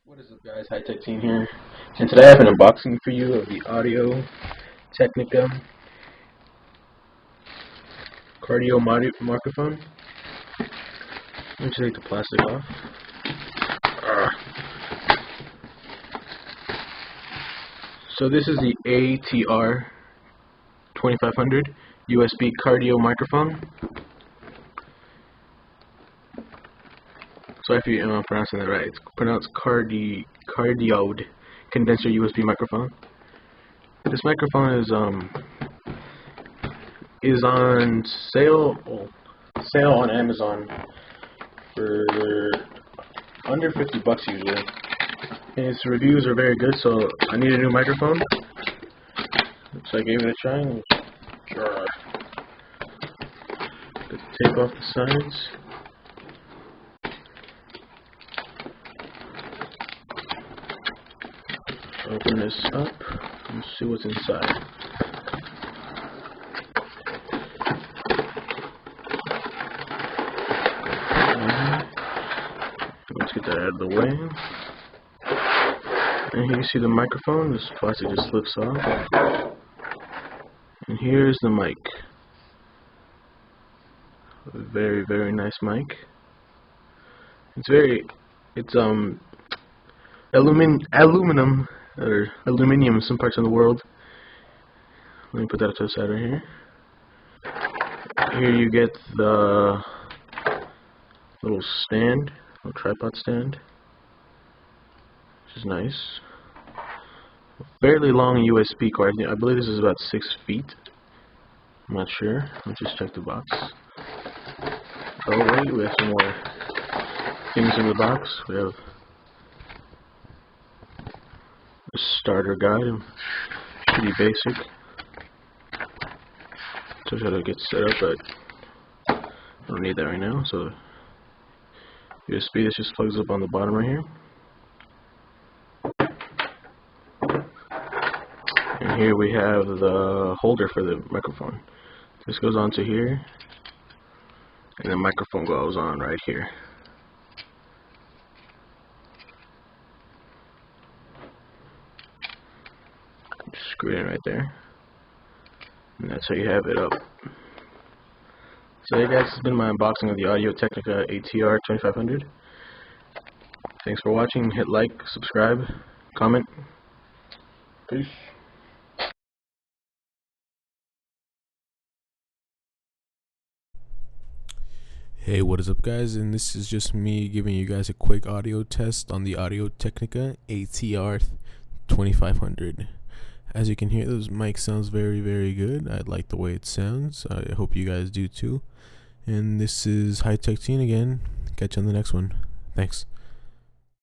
What is up, guys? High Tech Team here, and today I have an unboxing for you of the Audio-Technica microphone. Let me just take the plastic off. So this is the ATR 2500 USB cardio microphone. Sorry if I'm pronouncing that right. It's pronounced Cardioid Condenser USB microphone. This microphone is on sale on Amazon for under $50 usually. And its reviews are very good, so I need a new microphone. So I gave it a try. Let's take off the sides. Open this up and see what's inside. Let's get that out of the way. And here you see the microphone. This plastic just slips off. And here's the mic. A very, very nice mic. It's aluminum or aluminium in some parts of the world. Let me put that to the side right here. Here you get the little stand, little tripod stand, which is nice. A fairly long USB cord. I believe this is about 6 feet. I'm not sure. Let's just check the box. Oh wait, we have some more things in the box. We have a starter guide, pretty basic. Shows how to get set up, but I don't need that right now. So USB, this just plugs up on the bottom right here. And here we have the holder for the microphone. This goes onto here, and the microphone goes on right here. Screw it in right there, and that's how you have it up. So hey guys, this has been my unboxing of the Audio-Technica ATR 2500. Thanks for watching. Hit like, subscribe, comment. Peace. Hey, what is up, guys? And this is just me giving you guys a quick audio test on the Audio-Technica ATR 2500. As you can hear, this mic sounds very, very good. I like the way it sounds. I hope you guys do too. And this is High Tech Teen again. Catch you on the next one. Thanks.